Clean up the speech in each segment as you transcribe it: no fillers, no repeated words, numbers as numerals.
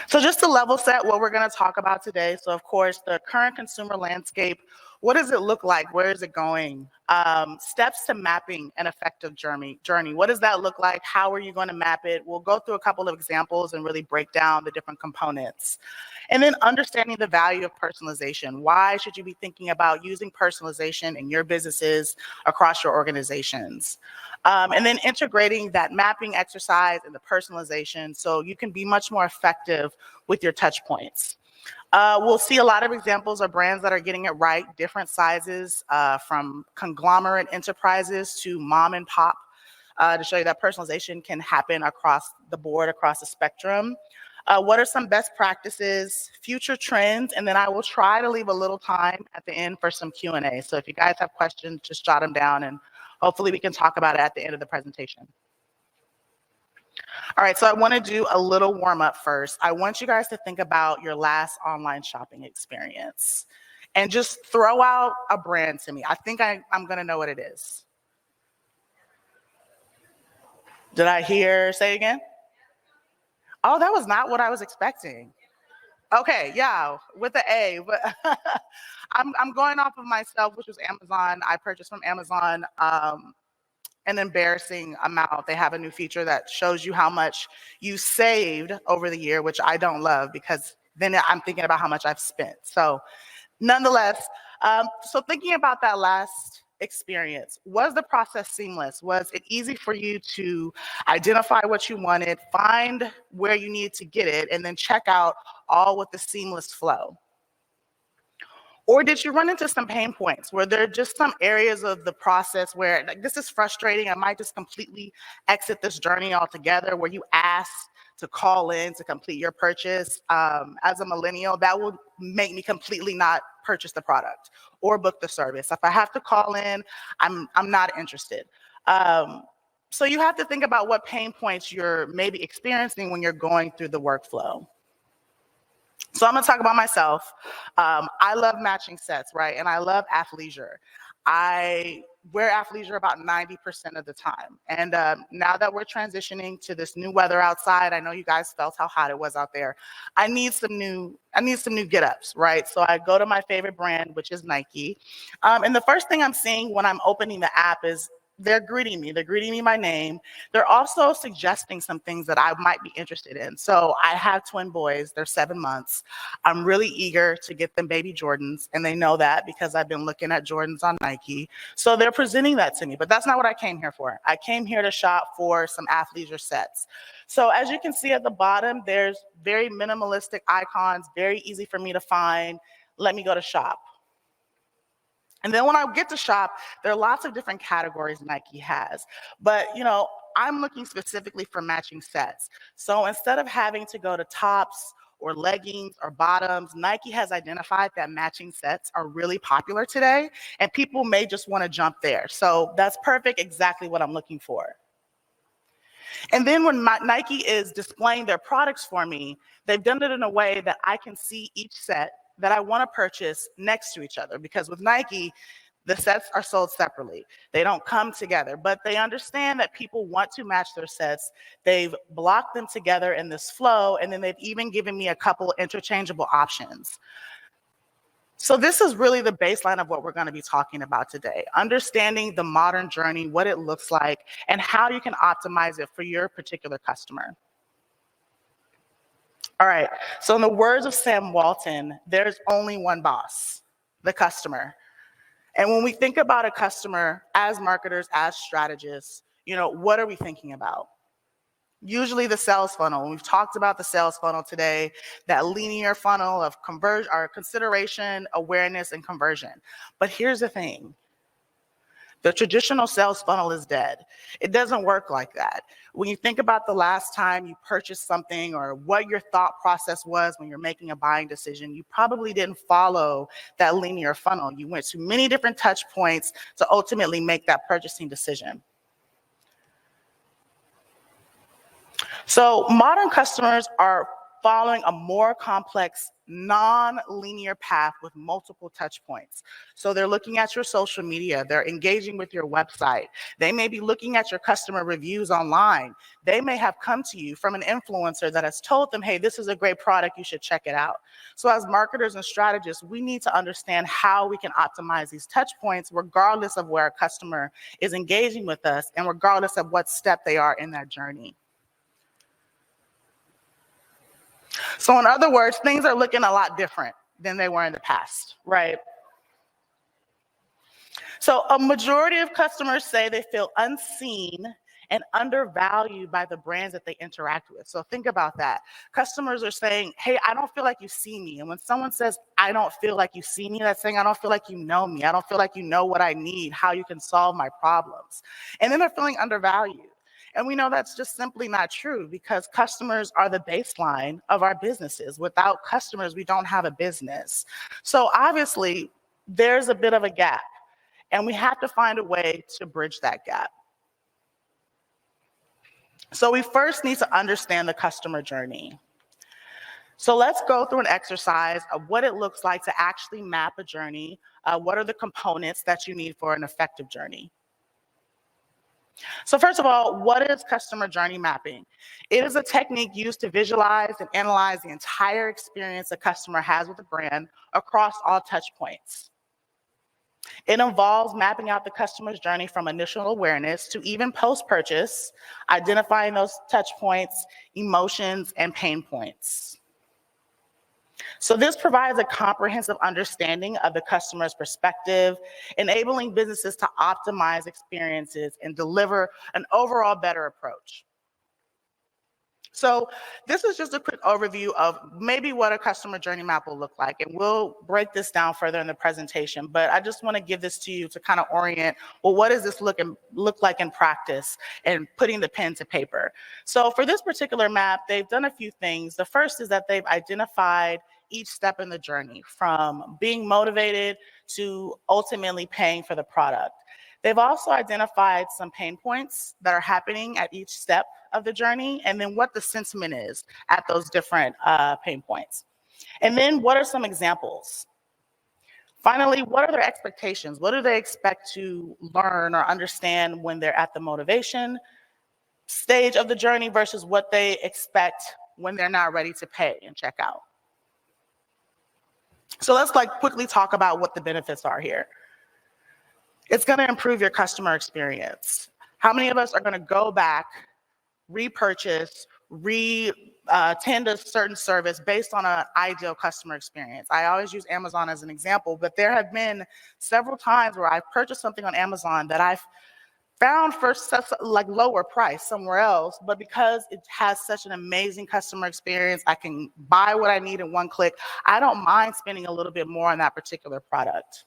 So just to level set what we're going to talk about today. So of course, the current consumer landscape, what does it look like? Where is it going? Steps to mapping an effective journey. What does that look like? How are you going to map it? We'll go through a couple of examples and really break down the different components. And then understanding the value of personalization. Why should you be thinking about using personalization in your businesses across your organizations? And then integrating that mapping exercise and the personalization so you can be much more effective with your touch points. We'll see a lot of examples of brands that are getting it right, different sizes, from conglomerate enterprises to mom and pop, to show you that personalization can happen across the board, across the spectrum. What are some best practices, future trends, and then I will try to leave a little time at the end for some Q&A. So if you guys have questions, just jot them down and hopefully we can talk about it at the end of the presentation. All right, so I want to do a little warm up first. I want you guys to think about your last online shopping experience and just throw out a brand to me. I think I'm going to know what it is. Did I hear, say again? Oh, that was not what I was expecting. Okay, yeah, with the A, but I'm going off of myself, which was Amazon. I purchased from Amazon an embarrassing amount. They have a new feature that shows you how much you saved over the year, which I don't love because then I'm thinking about how much I've spent. So nonetheless, so thinking about that last experience, was the process seamless? Was it easy for you to identify what you wanted, find where you needed to get it, and then check out all with the seamless flow? Or did you run into some pain points? Were there just some areas of the process where, like, this is frustrating, I might just completely exit this journey altogether, where you asked to call in to complete your purchase? As a millennial, that will make me completely not purchase the product or book the service. If I have to call in, I'm not interested. So you have to think about what pain points you're maybe experiencing when you're going through the workflow. So I'm gonna talk about myself. I love matching sets, right? And I love athleisure. I wear athleisure about 90% of the time. And now that we're transitioning to this new weather outside, I know you guys felt how hot it was out there. I need some new get-ups, right? So I go to my favorite brand, which is Nike. And the first thing I'm seeing when I'm opening the app is they're greeting me by name. They're also suggesting some things that I might be interested in. So I have twin boys, they're 7 months. I'm really eager to get them baby Jordans, and they know that because I've been looking at Jordans on Nike. So they're presenting that to me, but that's not what I came here for. I came here to shop for some athleisure sets. So as you can see at the bottom, there's very minimalistic icons, very easy for me to find. Let me go to shop. And then when I get to shop, there are lots of different categories Nike has. But, you know, I'm looking specifically for matching sets. So instead of having to go to tops or leggings or bottoms, Nike has identified that matching sets are really popular today, and people may just want to jump there. So that's perfect, exactly what I'm looking for. And then when Nike is displaying their products for me, they've done it in a way that I can see each set that I want to purchase next to each other, because with Nike, the sets are sold separately. They don't come together, but they understand that people want to match their sets. They've blocked them together in this flow, and then they've even given me a couple interchangeable options. So this is really the baseline of what we're going to be talking about today, understanding the modern journey, what it looks like, and how you can optimize it for your particular customer. All right, so in the words of Sam Walton, there's only one boss, the customer. And when we think about a customer as marketers, as strategists, you know, what are we thinking about? Usually the sales funnel. And we've talked about the sales funnel today, that linear funnel of conversion or consideration, awareness, and conversion. But here's the thing. The traditional sales funnel is dead. It doesn't work like that. When you think about the last time you purchased something or what your thought process was when you're making a buying decision, you probably didn't follow that linear funnel. You went to many different touch points to ultimately make that purchasing decision. So modern customers are following a more complex non-linear path with multiple touch points. So they're looking at your social media, they're engaging with your website, they may be looking at your customer reviews online, they may have come to you from an influencer that has told them, hey, this is a great product, you should check it out. So as marketers and strategists, we need to understand how we can optimize these touch points regardless of where a customer is engaging with us and regardless of what step they are in that journey. So in other words, things are looking a lot different than they were in the past, right? So a majority of customers say they feel unseen and undervalued by the brands that they interact with. So think about that. Customers are saying, hey, I don't feel like you see me. And when someone says, I don't feel like you see me, that's saying, I don't feel like you know me. I don't feel like you know what I need, how you can solve my problems. And then they're feeling undervalued. And we know that's just simply not true because customers are the baseline of our businesses. Without customers, we don't have a business. So obviously, there's a bit of a gap, and we have to find a way to bridge that gap. So we first need to understand the customer journey. So let's go through an exercise of what it looks like to actually map a journey. What are the components that you need for an effective journey? So first of all, what is customer journey mapping? It is a technique used to visualize and analyze the entire experience a customer has with a brand across all touch points. It involves mapping out the customer's journey from initial awareness to even post-purchase, identifying those touch points, emotions, and pain points. So this provides a comprehensive understanding of the customer's perspective, enabling businesses to optimize experiences and deliver an overall better approach. So this is just a quick overview of maybe what a customer journey map will look like. And we'll break this down further in the presentation, but I just want to give this to you to kind of orient, well, what does this look like in practice and putting the pen to paper? So for this particular map, they've done a few things. The first is that they've identified each step in the journey from being motivated to ultimately paying for the product. They've also identified some pain points that are happening at each step of the journey, and then what the sentiment is at those different pain points. And then what are some examples? Finally, what are their expectations? What do they expect to learn or understand when they're at the motivation stage of the journey versus what they expect when they're not ready to pay and check out? So let's quickly talk about what the benefits are here. It's going to improve your customer experience. How many of us are going to go back, repurchase, attend a certain service based on an ideal customer experience? I always use Amazon as an example, but there have been several times where I've purchased something on Amazon that I've found for lower price somewhere else, but because it has such an amazing customer experience, I can buy what I need in one click. I don't mind spending a little bit more on that particular product.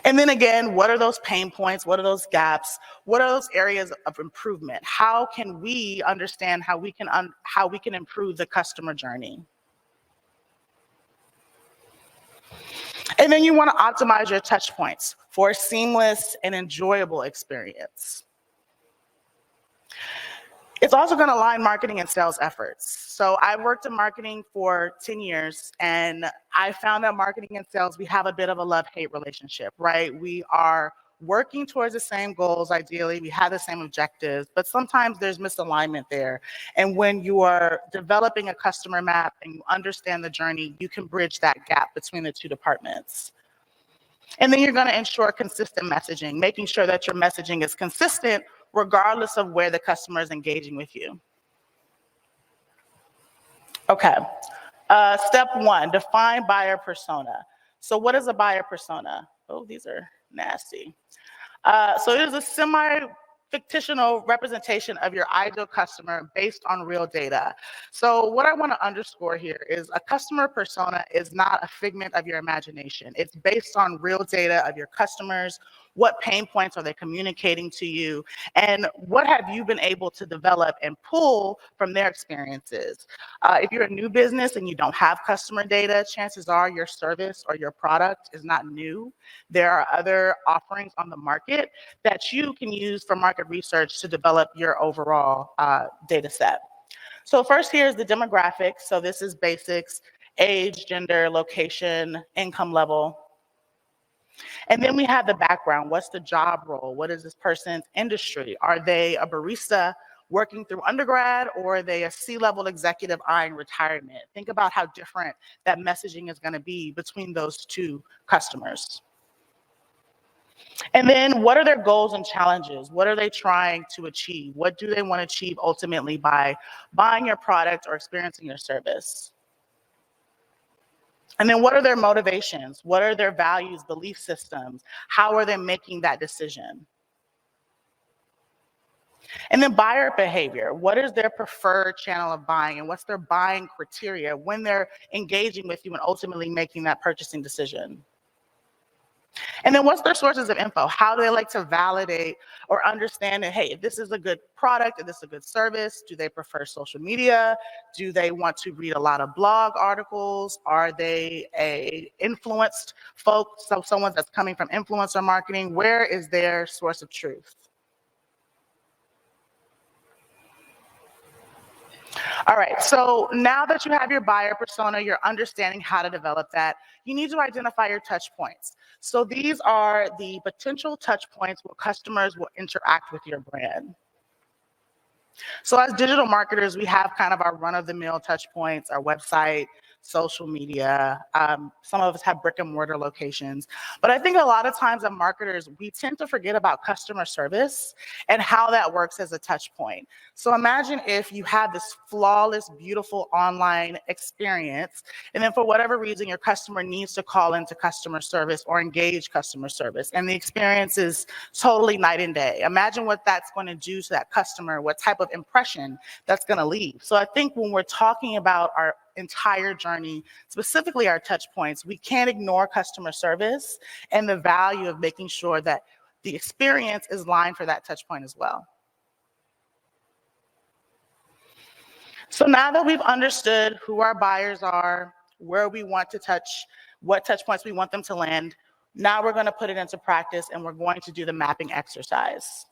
And then again, what are those pain points? What are those gaps? What are those areas of improvement? How can we understand how we can improve the customer journey? And then you want to optimize your touch points for a seamless and enjoyable experience. It's also going to align marketing and sales efforts. So I worked in marketing for 10 years, and I found that marketing and sales, we have a bit of a love-hate relationship, right? We are working towards the same goals, ideally, we have the same objectives, but sometimes there's misalignment there. And when you are developing a customer map and you understand the journey, you can bridge that gap between the two departments. And then you're going to ensure consistent messaging, making sure that your messaging is consistent regardless of where the customer is engaging with you. Okay, step one, define buyer persona. So what is a buyer persona? Oh, these are nasty. So it is a semi-fictional representation of your ideal customer based on real data. So what I want to underscore here is a customer persona is not a figment of your imagination. It's based on real data of your customers. What pain points are they communicating to you? And what have you been able to develop and pull from their experiences? If you're a new business and you don't have customer data, chances are your service or your product is not new. There are other offerings on the market that you can use for market research to develop your overall data set. So first here is the demographics. So this is basics: age, gender, location, income level. And then we have the background. What's the job role? What is this person's industry? Are they a barista working through undergrad, or are they a C-level executive eyeing retirement? Think about how different that messaging is going to be between those two customers. And then what are their goals and challenges? What are they trying to achieve? What do they want to achieve ultimately by buying your product or experiencing your service? And then what are their motivations? What are their values, belief systems? How are they making that decision? And then buyer behavior. What is their preferred channel of buying, and what's their buying criteria when they're engaging with you and ultimately making that purchasing decision? And then what's their sources of info? How do they like to validate or understand that, hey, if this is a good product, if this is a good service, do they prefer social media? Do they want to read a lot of blog articles? Are they a influenced folk, so someone that's coming from influencer marketing? Where is their source of truth? All right, so now that you have your buyer persona, you're understanding how to develop that, you need to identify your touch points. So these are the potential touch points where customers will interact with your brand. So as digital marketers, we have kind of our run-of-the-mill touch points, our website, social media. Some of us have brick and mortar locations. But I think a lot of times as marketers, we tend to forget about customer service and how that works as a touch point. So imagine if you had this flawless, beautiful online experience, and then for whatever reason, your customer needs to call into customer service or engage customer service, and the experience is totally night and day. Imagine what that's going to do to that customer, what type of impression that's going to leave. So I think when we're talking about our entire journey, specifically our touch points, we can't ignore customer service and the value of making sure that the experience is lined for that touch point as well. So now that we've understood who our buyers are, where we want to touch, what touch points we want them to land, now we're going to put it into practice and we're going to do the mapping exercise.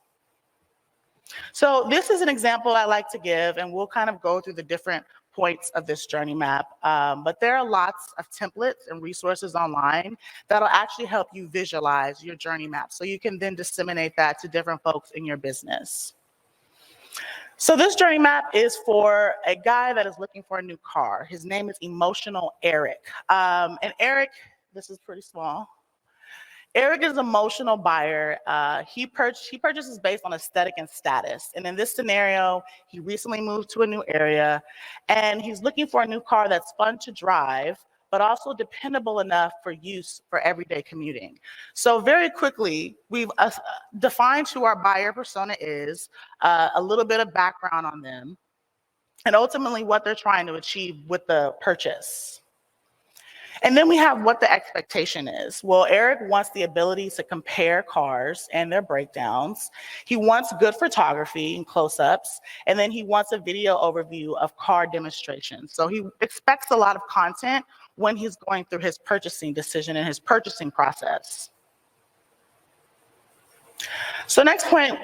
So this is an example I like to give, and we'll kind of go through the different points of this journey map. But there are lots of templates and resources online that'll actually help you visualize your journey map, so you can then disseminate that to different folks in your business. So this journey map is for a guy that is looking for a new car. His name is Emotional Eric. And Eric, this is pretty small. Eric is an emotional buyer. He purchases based on aesthetic and status. And in this scenario, he recently moved to a new area, and he's looking for a new car that's fun to drive, but also dependable enough for use for everyday commuting. So very quickly, we've defined who our buyer persona is, a little bit of background on them, and ultimately what they're trying to achieve with the purchase. And then we have what the expectation is. Well, Eric wants the ability to compare cars and their breakdowns. He wants good photography and close-ups, and then he wants a video overview of car demonstrations. So he expects a lot of content when he's going through his purchasing decision and his purchasing process. So next point,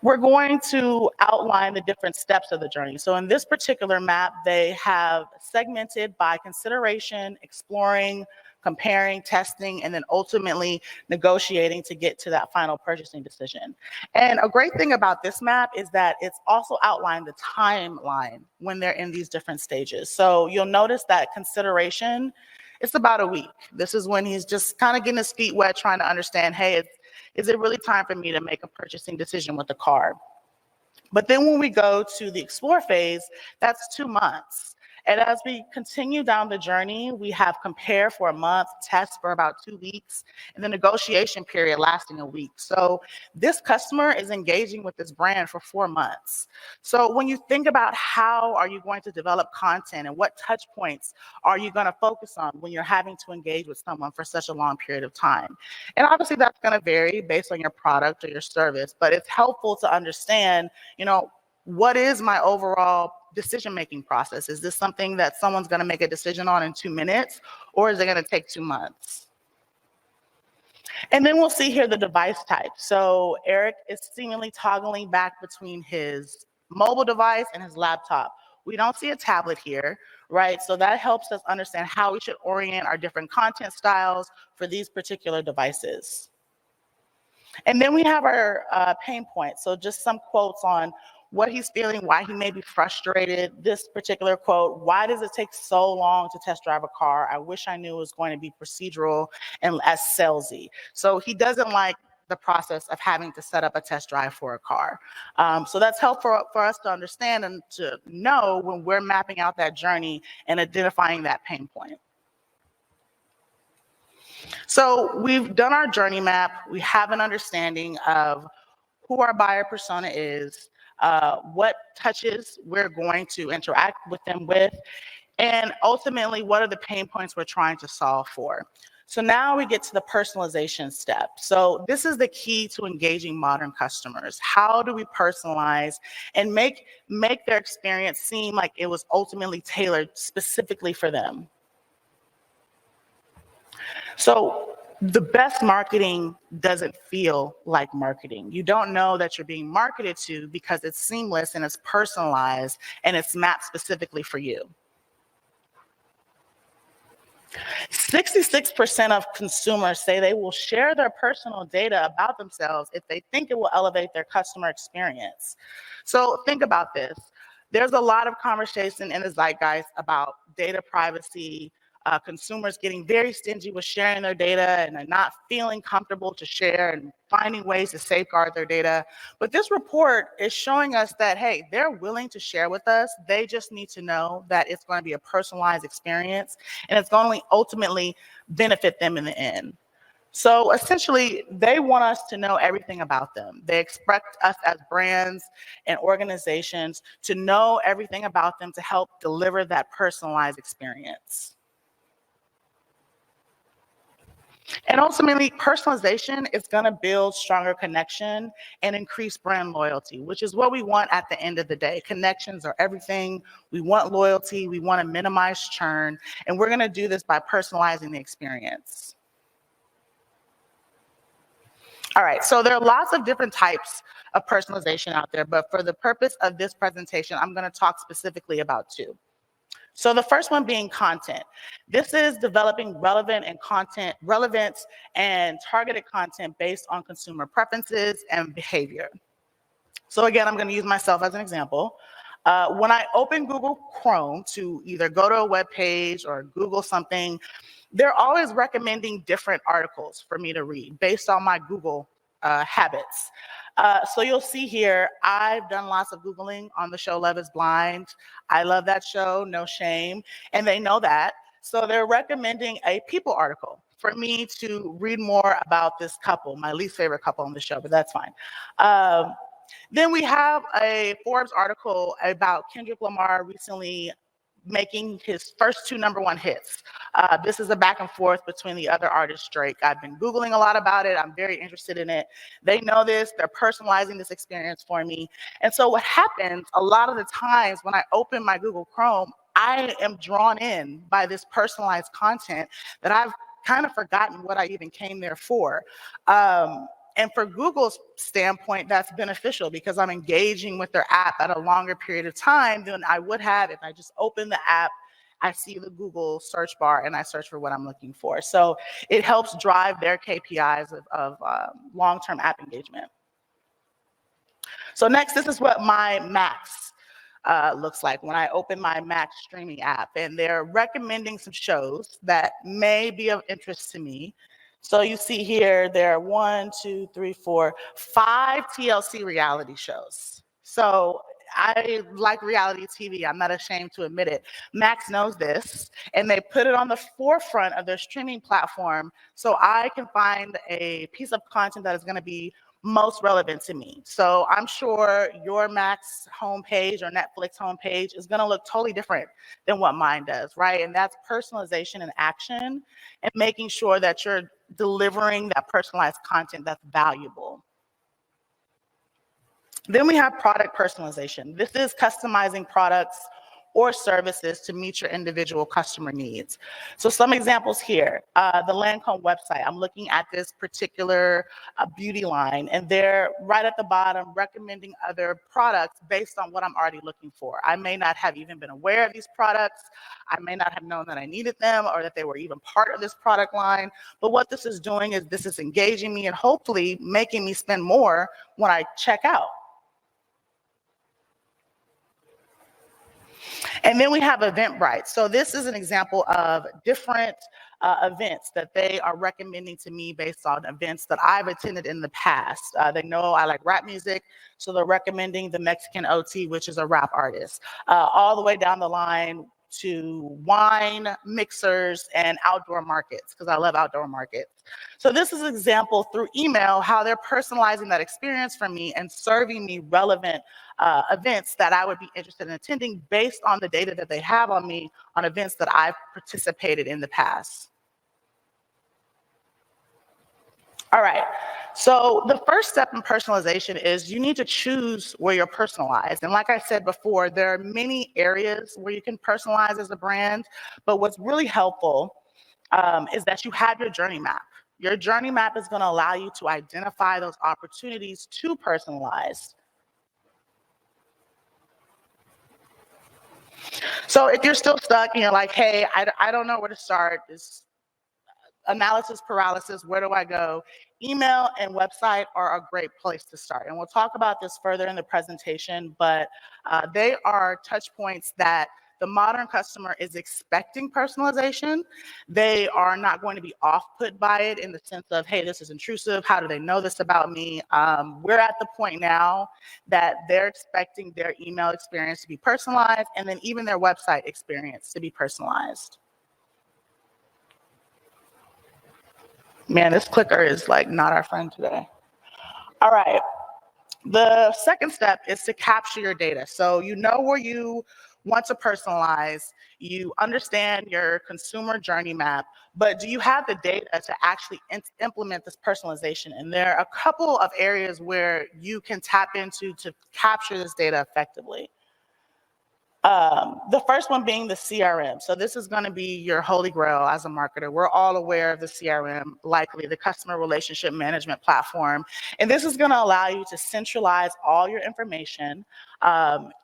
we're going to outline the different steps of the journey. So in this particular map, they have segmented by consideration, exploring, comparing, testing, and then ultimately negotiating to get to that final purchasing decision. And a great thing about this map is that it's also outlined the timeline when they're in these different stages. So you'll notice that consideration, it's about a week. This is when he's just kind of getting his feet wet, trying to understand, hey, is it really time for me to make a purchasing decision with the car? But then when we go to the explore phase, that's 2 months. And as we continue down the journey, we have compare for a month, test for about 2 weeks, and the negotiation period lasting a week. So this customer is engaging with this brand for 4 months. So when you think about how are you going to develop content and what touch points are you going to focus on when you're having to engage with someone for such a long period of time? And obviously that's going to vary based on your product or your service, but it's helpful to understand, what is my overall decision-making process? Is this something that someone's going to make a decision on in 2 minutes, or is it going to take 2 months? And then we'll see here the device type. So Eric is seemingly toggling back between his mobile device and his laptop. We don't see a tablet here, right? So that helps us understand how we should orient our different content styles for these particular devices. And then we have our pain points. So just some quotes on what he's feeling, why he may be frustrated. This particular quote: why does it take so long to test drive a car? I wish I knew it was going to be procedural and as salesy. So he doesn't like the process of having to set up a test drive for a car. So that's helpful for us to understand and to know when we're mapping out that journey and identifying that pain point. So we've done our journey map. We have an understanding of who our buyer persona is, what touches we're going to interact with them with, and ultimately, what are the pain points we're trying to solve for. So now we get to the personalization step. So this is the key to engaging modern customers. How do we personalize and make their experience seem like it was ultimately tailored specifically for them? So the best marketing doesn't feel like marketing. You don't know that you're being marketed to because it's seamless and it's personalized and it's mapped specifically for you. 66% of consumers say they will share their personal data about themselves if they think it will elevate their customer experience. So think about this. There's a lot of conversation in the zeitgeist about data privacy, consumers getting very stingy with sharing their data and not feeling comfortable to share and finding ways to safeguard their data. But this report is showing us that, hey, they're willing to share with us. They just need to know that it's going to be a personalized experience and it's going to ultimately benefit them in the end. So essentially, they want us to know everything about them. They expect us as brands and organizations to know everything about them to help deliver that personalized experience. And ultimately, personalization is going to build stronger connection and increase brand loyalty, which is what we want at the end of the day. Connections are everything. We want loyalty. We want to minimize churn. And we're going to do this by personalizing the experience. All right, so there are lots of different types of personalization out there, but for the purpose of this presentation, I'm going to talk specifically about two. So the first one being content. This is developing relevant and targeted content based on consumer preferences and behavior. So again, I'm going to use myself as an example. When I open Google Chrome to either go to a web page or Google something, they're always recommending different articles for me to read based on my Google habits. So you'll see here, I've done lots of Googling on the show Love is Blind. I love that show, no shame, and they know that. So they're recommending a People article for me to read more about this couple, my least favorite couple on the show, but that's fine. Then we have a Forbes article about Kendrick Lamar recently making his first two #1 hits. This is a back and forth between the other artist, Drake. I've been Googling a lot about it. I'm very interested in it. They know this. They're personalizing this experience for me. And so what happens a lot of the times when I open my Google Chrome, I am drawn in by this personalized content that I've kind of forgotten what I even came there for. And for Google's standpoint, that's beneficial because I'm engaging with their app at a longer period of time than I would have if I just open the app, I see the Google search bar, and I search for what I'm looking for. So it helps drive their KPIs of long-term app engagement. So next, this is what my Max looks like when I open my Max streaming app, and they're recommending some shows that may be of interest to me. So you see here, there are 5 TLC reality shows. So I like reality TV. I'm not ashamed to admit it. Max knows this, and they put it on the forefront of their streaming platform so I can find a piece of content that is going to be most relevant to me. So I'm sure your Max homepage or Netflix homepage is going to look totally different than what mine does, right? And that's personalization in action and making sure that you're delivering that personalized content that's valuable. Then we have product personalization. This is customizing products or services to meet your individual customer needs. So some examples here, the Lancome website. I'm looking at this particular beauty line, and they're right at the bottom recommending other products based on what I'm already looking for. I may not have even been aware of these products. I may not have known that I needed them or that they were even part of this product line. But what this is doing is this is engaging me and hopefully making me spend more when I check out. And then we have Eventbrite. So this is an example of different events that they are recommending to me based on events that I've attended in the past. They know I like rap music, so they're recommending the Mexican OT, which is a rap artist, all the way down the line to wine mixers and outdoor markets, because I love outdoor markets. So this is an example through email how they're personalizing that experience for me and serving me relevant events that I would be interested in attending based on the data that they have on me on events that I've participated in the past. All right, so the first step in personalization is you need to choose where you're personalized. And like I said before, there are many areas where you can personalize as a brand, but what's really helpful is that you have your journey map. Your journey map is gonna allow you to identify those opportunities to personalize. So if you're still stuck and you're like, hey, I don't know where to start, this analysis paralysis, where do I go? Email and website are a great place to start. And we'll talk about this further in the presentation, but they are touch points that the modern customer is expecting personalization. They are not going to be off-put by it in the sense of, hey, this is intrusive. How do they know this about me? We're at the point now that they're expecting their email experience to be personalized and then even their website experience to be personalized. Man, this clicker is like not our friend today. All right. The second step is to capture your data. So you know where you want to personalize, you understand your consumer journey map, but do you have the data to actually implement this personalization? And there are a couple of areas where you can tap into to capture this data effectively. The first one being the CRM. So this is going to be your holy grail as a marketer. We're all aware of the CRM, likely the customer relationship management platform. And this is going to allow you to centralize all your information.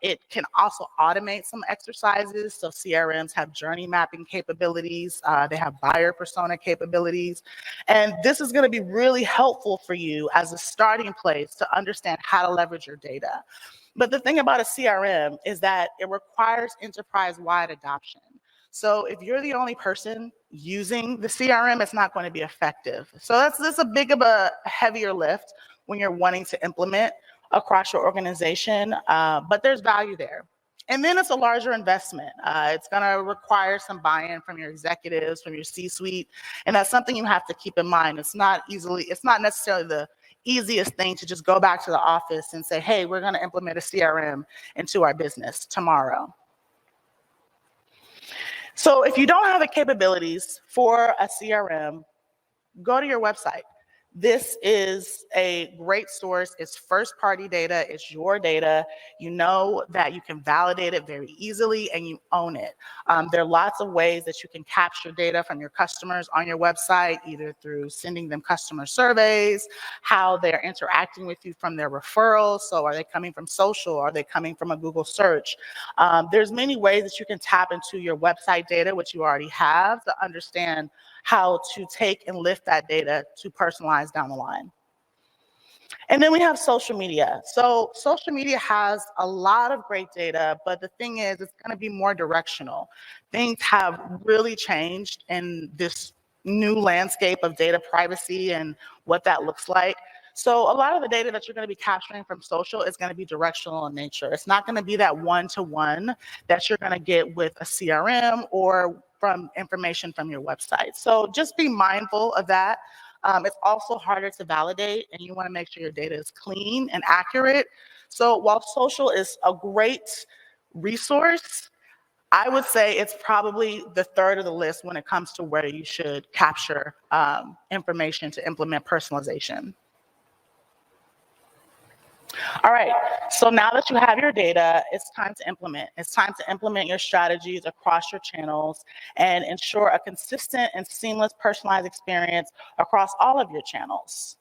It can also automate some exercises. So CRMs have journey mapping capabilities. They have buyer persona capabilities. And this is going to be really helpful for you as a starting place to understand how to leverage your data. But the thing about a CRM is that it requires enterprise-wide adoption. So if you're the only person using the CRM, it's not going to be effective. So that's a big of a heavier lift when you're wanting to implement across your organization, but there's value there. And then it's a larger investment. It's gonna require some buy-in from your executives, from your C-suite, and that's something you have to keep in mind. It's not necessarily the easiest thing to just go back to the office and say, hey, we're gonna implement a CRM into our business tomorrow. So if you don't have the capabilities for a CRM, go to your website. This is a great source. It's first-party data. It's your data. You know that you can validate it very easily and you own it. There are lots of ways that you can capture data from your customers on your website, either through sending them customer surveys, how they're interacting with you from their referrals. So are they coming from social? Are they coming from a Google search? There's many ways that you can tap into your website data, which you already have, to understand how to take and lift that data to personalize down the line. And then we have social media. So social media has a lot of great data, but the thing is, it's going to be more directional. Things have really changed in this new landscape of data privacy and what that looks like. So a lot of the data that you're going to be capturing from social is going to be directional in nature. It's not going to be that one-to-one that you're going to get with a CRM or from information from your website. So just be mindful of that. It's also harder to validate, and you want to make sure your data is clean and accurate. So while social is a great resource, I would say it's probably the third of the list when it comes to where you should capture information to implement personalization. All right, so now that you have your data, it's time to implement. It's time to implement your strategies across your channels and ensure a consistent and seamless personalized experience across all of your channels.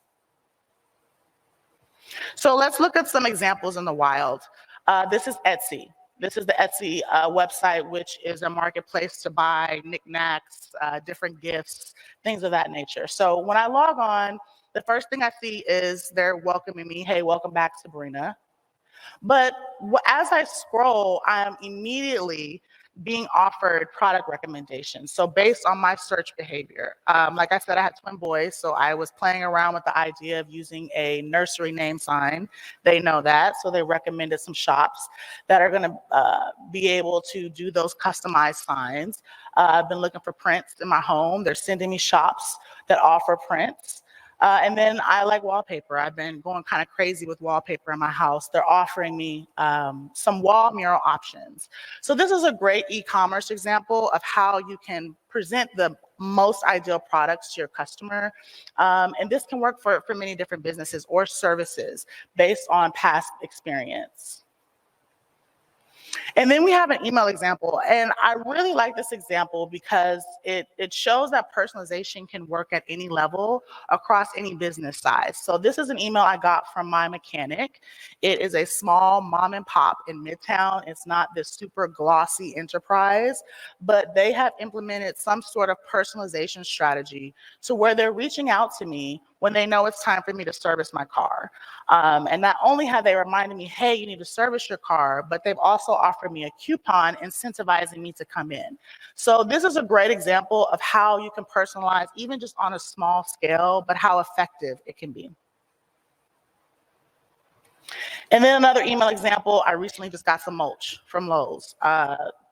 So let's look at some examples in the wild. This is Etsy. This is the Etsy website, which is a marketplace to buy knickknacks, different gifts, things of that nature. So when I log on, the first thing I see is they're welcoming me. Hey, welcome back, Sabrina. But as I scroll, I'm immediately being offered product recommendations. So based on my search behavior, like I said, I had twin boys, so I was playing around with the idea of using a nursery name sign. They know that, so they recommended some shops that are gonna be able to do those customized signs. I've been looking for prints in my home. They're sending me shops that offer prints. And then I like wallpaper. I've been going kind of crazy with wallpaper in my house. They're offering me some wall mural options. So this is a great e-commerce example of how you can present the most ideal products to your customer. And this can work for many different businesses or services based on past experience. And then we have an email example. And I really like this example because it shows that personalization can work at any level across any business size. So this is an email I got from my mechanic. It is a small mom and pop in Midtown. It's not this super glossy enterprise, but they have implemented some sort of personalization strategy to where they're reaching out to me when they know it's time for me to service my car. And not only have they reminded me, hey, you need to service your car, but they've also offered me a coupon incentivizing me to come in. So this is a great example of how you can personalize, even just on a small scale, but how effective it can be. And then another email example, I recently just got some mulch from Lowe's.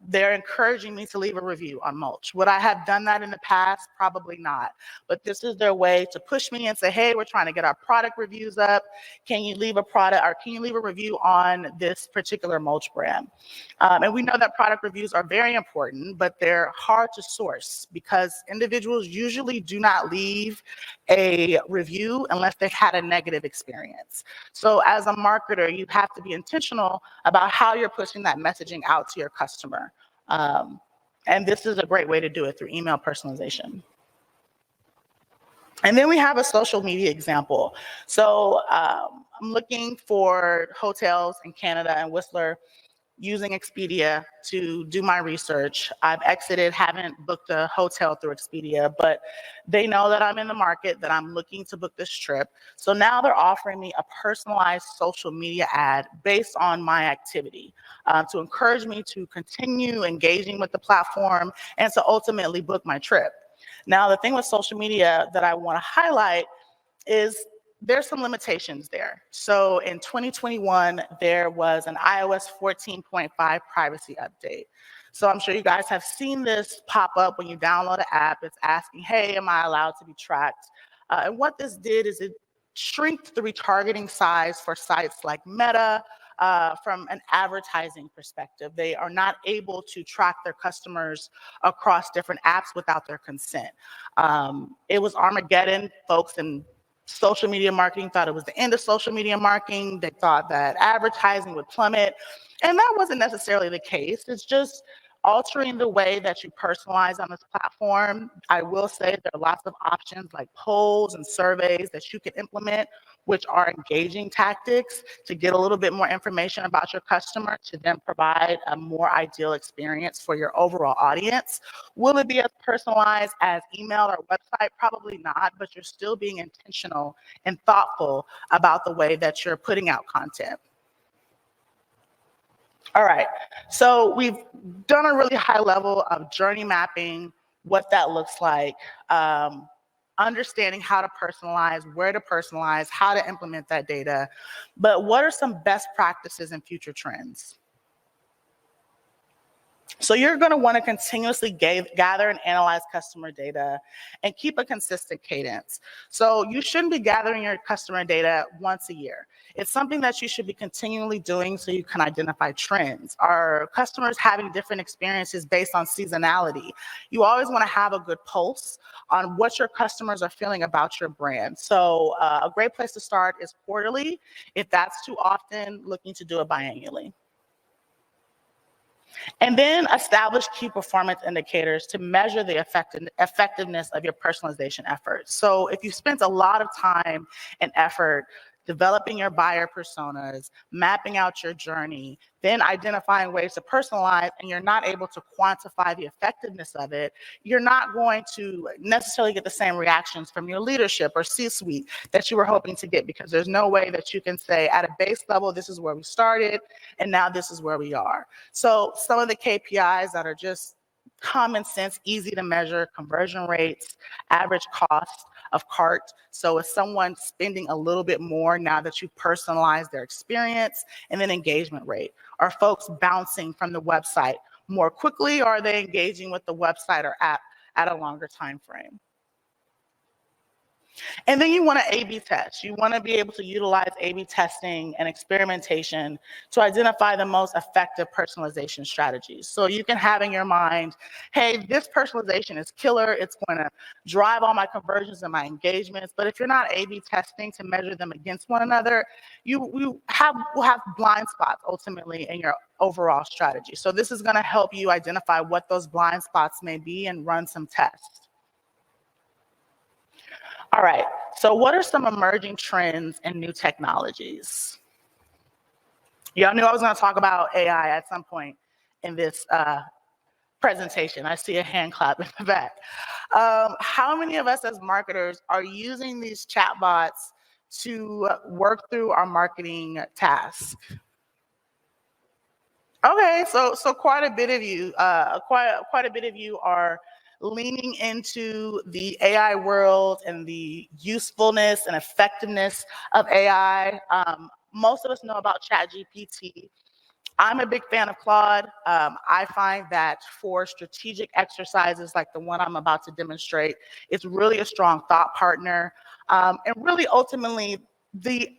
They're encouraging me to leave a review on mulch. Would I have done that in the past? Probably not. But this is their way to push me and say, hey, we're trying to get our product reviews up. Can you leave a product or can you leave a review on this particular mulch brand? And we know that product reviews are very important, but they're hard to source because individuals usually do not leave a review unless they've had a negative experience. So as a marketer, you have to be intentional about how you're pushing that messaging out to your customer. And this is a great way to do it through email personalization. And then we have a social media example. So I'm looking for hotels in Canada and Whistler using Expedia to do my research. I've exited, haven't booked a hotel through Expedia, but they know that I'm in the market, that I'm looking to book this trip. So now they're offering me a personalized social media ad based on my activity to encourage me to continue engaging with the platform and to ultimately book my trip. Now, the thing with social media that I want to highlight is there's some limitations there. So in 2021, there was an iOS 14.5 privacy update. So I'm sure you guys have seen this pop up when you download an app. It's asking, hey, am I allowed to be tracked? And what this did is it shrinked the retargeting size for sites like Meta. From an advertising perspective, they are not able to track their customers across different apps without their consent. It was Armageddon, folks, and social media marketing thought it was the end of social media marketing. They thought that advertising would plummet. And that wasn't necessarily the case. It's just altering the way that you personalize on this platform. I will say there are lots of options like polls and surveys that you can implement, which are engaging tactics to get a little bit more information about your customer to then provide a more ideal experience for your overall audience. Will it be as personalized as email or website? Probably not, but you're still being intentional and thoughtful about the way that you're putting out content. All right, so we've done a really high level of journey mapping, what that looks like, understanding how to personalize, where to personalize, how to implement that data. But what are some best practices and future trends? So you're going to want to continuously gather and analyze customer data and keep a consistent cadence. So you shouldn't be gathering your customer data once a year. It's something that you should be continually doing so you can identify trends. Are customers having different experiences based on seasonality? You always want to have a good pulse on what your customers are feeling about your brand. So a great place to start is quarterly. If that's too often, looking to do it biannually. And then establish key performance indicators to measure the effectiveness of your personalization efforts. So if you spent a lot of time and effort developing your buyer personas, mapping out your journey, then identifying ways to personalize, and you're not able to quantify the effectiveness of it, you're not going to necessarily get the same reactions from your leadership or C-suite that you were hoping to get, because there's no way that you can say at a base level, this is where we started, and now this is where we are. So some of the KPIs that are just common sense, easy to measure: conversion rates, average cost of cart. So is someone spending a little bit more now that you personalize their experience? And then engagement rate. Are folks bouncing from the website more quickly, or are they engaging with the website or app at a longer time frame? And then you want to A/B test. You want to be able to utilize A/B testing and experimentation to identify the most effective personalization strategies. So you can have in your mind, hey, this personalization is killer. It's going to drive all my conversions and my engagements. But if you're not A/B testing to measure them against one another, you will have blind spots ultimately in your overall strategy. So this is going to help you identify what those blind spots may be and run some tests. All right, so what are some emerging trends and new technologies? Y'all knew I was gonna talk about AI at some point in this presentation. I see a hand clap in the back. How many of us as marketers are using these chatbots to work through our marketing tasks? Okay, so quite a bit of you, quite a bit of you are leaning into the AI world and the usefulness and effectiveness of AI. Most of us know about ChatGPT. I'm a big fan of Claude. I find that for strategic exercises like the one I'm about to demonstrate, it's really a strong thought partner. And really ultimately, the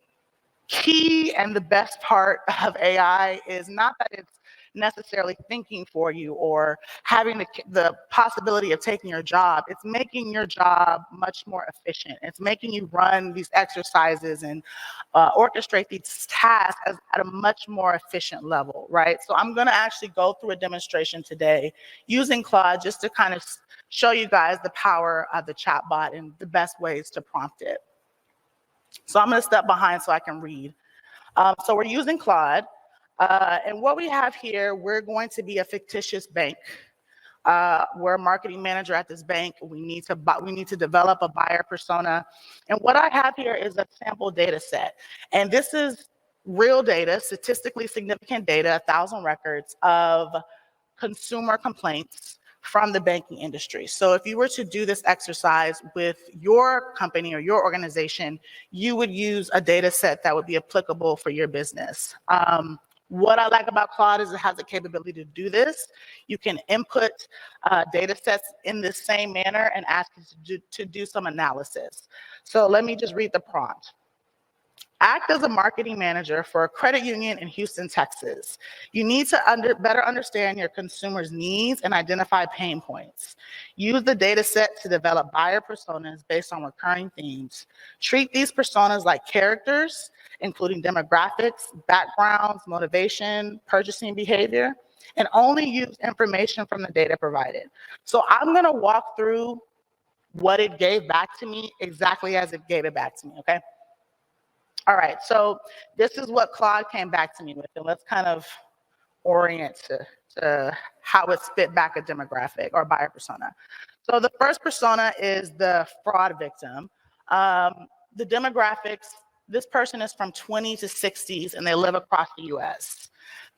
key and the best part of AI is not that it's necessarily thinking for you or having the possibility of taking your job. It's making your job much more efficient. It's making you run these exercises and orchestrate these tasks at a much more efficient level, right? So I'm going to actually go through a demonstration today using Claude just to kind of show you guys the power of the chatbot and the best ways to prompt it. So I'm going to step behind so I can read. So we're using Claude. And what we have here, we're going to be a fictitious bank. We're a marketing manager at this bank. We need to develop a buyer persona. And what I have here is a sample data set. And this is real data, statistically significant data, 1,000 records of consumer complaints from the banking industry. So if you were to do this exercise with your company or your organization, you would use a data set that would be applicable for your business. What I like about Claude is it has the capability to do this. You can input data sets in the same manner and ask it to do some analysis. So let me just read the prompt. Act as a marketing manager for a credit union in Houston, Texas. You need to better understand your consumers' needs and identify pain points. Use the data set to develop buyer personas based on recurring themes. Treat these personas like characters, including demographics, backgrounds, motivation, purchasing behavior, and only use information from the data provided. So I'm gonna walk through what it gave back to me exactly as it gave it back to me, okay? All right, so this is what Claude came back to me with, and let's kind of orient to how it spit back a demographic or buyer persona. So the first persona is the fraud victim. The demographics, this person is from 20 to 60s and they live across the US.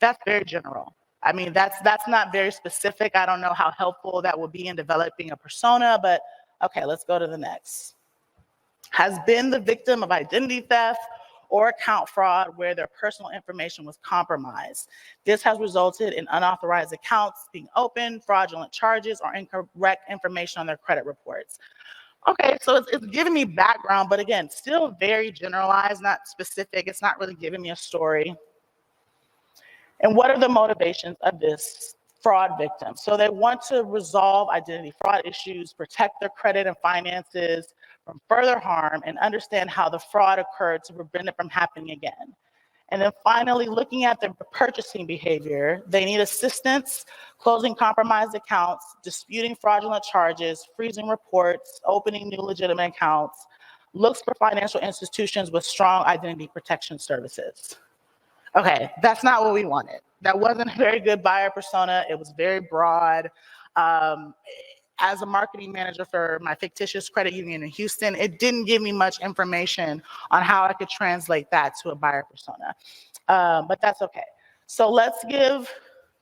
That's very general. I mean, that's not very specific. I don't know how helpful that will be in developing a persona, but okay, let's go to the next. Has been the victim of identity theft or account fraud where their personal information was compromised. This has resulted in unauthorized accounts being opened, fraudulent charges, or incorrect information on their credit reports. Okay, so it's giving me background, but again, still very generalized, not specific. It's not really giving me a story. And what are the motivations of this fraud victim? So they want to resolve identity fraud issues, protect their credit and finances from further harm, and understand how the fraud occurred to prevent it from happening again. And then finally, looking at their purchasing behavior, they need assistance closing compromised accounts, disputing fraudulent charges, freezing reports, opening new legitimate accounts, looks for financial institutions with strong identity protection services. Okay, that's not what we wanted. That wasn't a very good buyer persona. It was very broad. Um, as a marketing manager for my fictitious credit union in Houston, it didn't give me much information on how I could translate that to a buyer persona. But that's okay. So let's give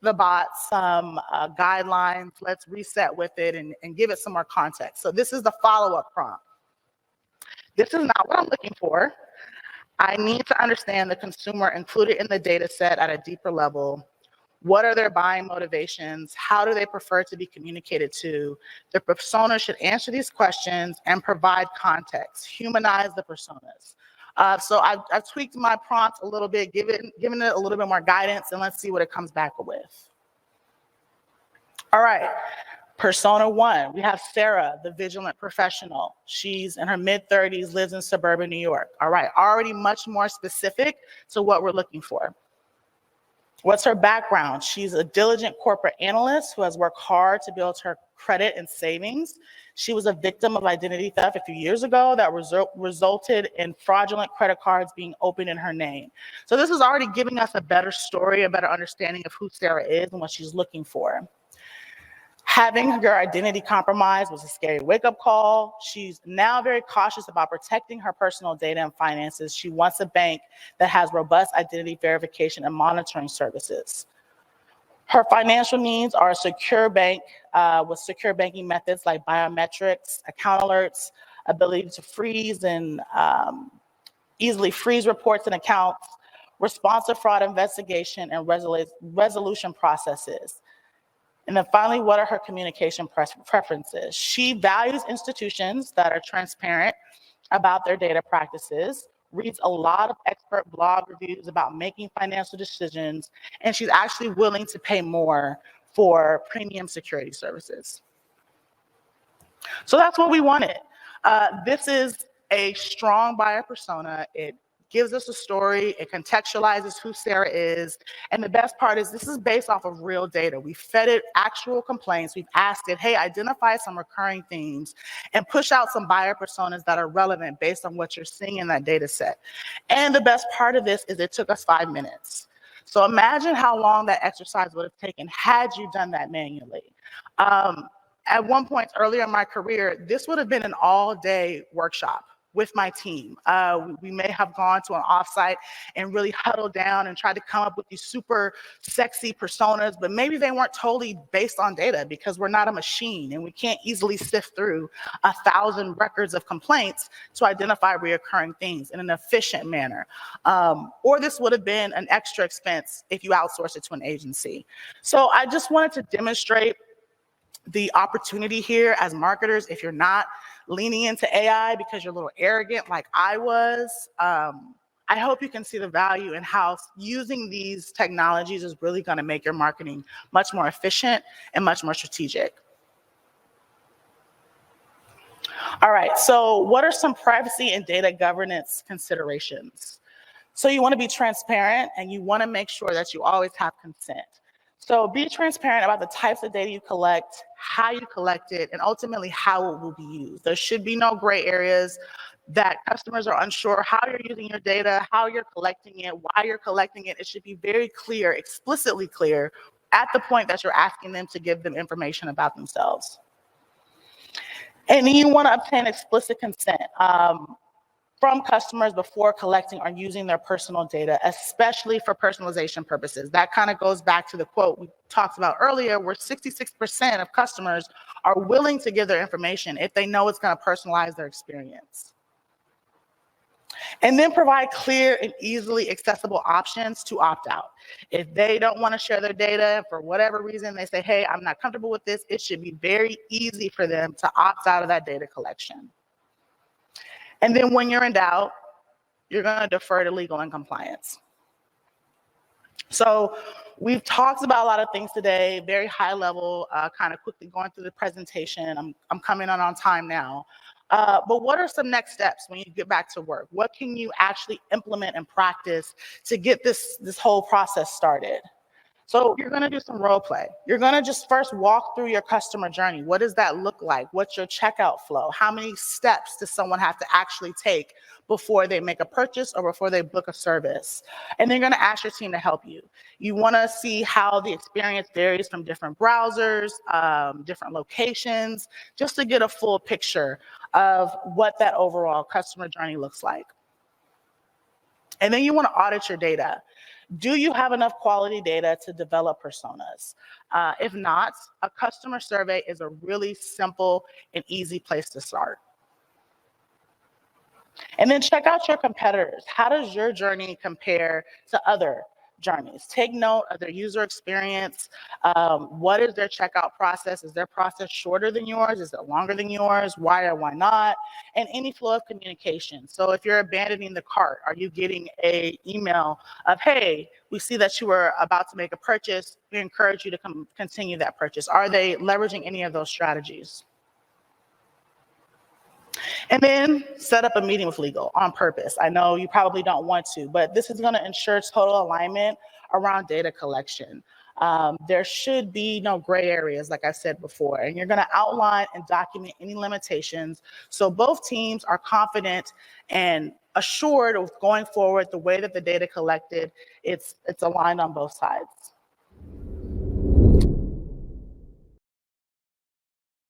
the bot some guidelines. Let's reset with it and give it some more context. So this is the follow-up prompt. This is not what I'm looking for. I need to understand the consumer included in the data set at a deeper level. What are their buying motivations? How do they prefer to be communicated to? The persona should answer these questions and provide context, humanize the personas. So I've tweaked my prompt a little bit, given it a little bit more guidance, and let's see what it comes back with. All right. Persona 1, we have Sarah, the vigilant professional. She's in her mid-30s, lives in suburban New York. All right, already much more specific to what we're looking for. What's her background? She's a diligent corporate analyst who has worked hard to build her credit and savings. She was a victim of identity theft a few years ago that resulted in fraudulent credit cards being opened in her name. So this is already giving us a better story, a better understanding of who Sarah is and what she's looking for. Having her identity compromised was a scary wake-up call. She's now very cautious about protecting her personal data and finances. She wants a bank that has robust identity verification and monitoring services. Her financial needs are a secure bank with secure banking methods like biometrics, account alerts, ability to freeze and easily freeze reports and accounts, responsive fraud investigation, and resolution processes. And then finally, what are her communication preferences? She values institutions that are transparent about their data practices, reads a lot of expert blog reviews about making financial decisions, and she's actually willing to pay more for premium security services. So that's what we wanted. This is a strong buyer persona. It gives us a story, it contextualizes who Sarah is, and the best part is this is based off of real data. We fed it actual complaints, we've asked it, hey, identify some recurring themes, and push out some buyer personas that are relevant based on what you're seeing in that data set. And the best part of this is it took us 5 minutes. So imagine how long that exercise would have taken had you done that manually. At one point earlier in my career, this would have been an all-day workshop with my team. We may have gone to an offsite and really huddled down and tried to come up with these super sexy personas, but maybe they weren't totally based on data because we're not a machine and we can't easily sift through 1,000 records of complaints to identify reoccurring things in an efficient manner. Or this would have been an extra expense if you outsource it to an agency. So I just wanted to demonstrate the opportunity here as marketers. If you're not leaning into AI because you're a little arrogant like I was, I hope you can see the value in how using these technologies is really going to make your marketing much more efficient and much more strategic. All right, so what are some privacy and data governance considerations? So you want to be transparent and you want to make sure that you always have consent. So be transparent about the types of data you collect, how you collect it, and ultimately how it will be used. There should be no gray areas that customers are unsure how you're using your data, how you're collecting it, why you're collecting it. It should be very clear, explicitly clear, at the point that you're asking them to give them information about themselves. And you want to obtain explicit consent from customers before collecting or using their personal data, especially for personalization purposes. That kind of goes back to the quote we talked about earlier, where 66% of customers are willing to give their information if they know it's going to personalize their experience. And then provide clear and easily accessible options to opt out. If they don't want to share their data for whatever reason, they say, hey, I'm not comfortable with this, it should be very easy for them to opt out of that data collection. And then when you're in doubt, you're going to defer to legal and compliance. So we've talked about a lot of things today, very high level, kind of quickly going through the presentation. I'm coming on time now. But what are some next steps when you get back to work? What can you actually implement and practice to get this whole process started? So you're gonna do some role play. You're gonna just first walk through your customer journey. What does that look like? What's your checkout flow? How many steps does someone have to actually take before they make a purchase or before they book a service? And then you're gonna ask your team to help you. You wanna see how the experience varies from different browsers, different locations, just to get a full picture of what that overall customer journey looks like. And then you wanna audit your data. Do you have enough quality data to develop personas? If not, a customer survey is a really simple and easy place to start. And then check out your competitors. How does your journey compare to other journeys? Take note of their user experience. What is their checkout process? Is their process shorter than yours? Is it longer than yours? Why or why not? And any flow of communication. So if you're abandoning the cart, are you getting an email of, hey, we see that you were about to make a purchase. We encourage you to continue that purchase. Are they leveraging any of those strategies? And then set up a meeting with legal on purpose. I know you probably don't want to, but this is going to ensure total alignment around data collection. There should be no gray areas, like I said before, and you're going to outline and document any limitations so both teams are confident and assured of going forward the way that the data collected, it's aligned on both sides.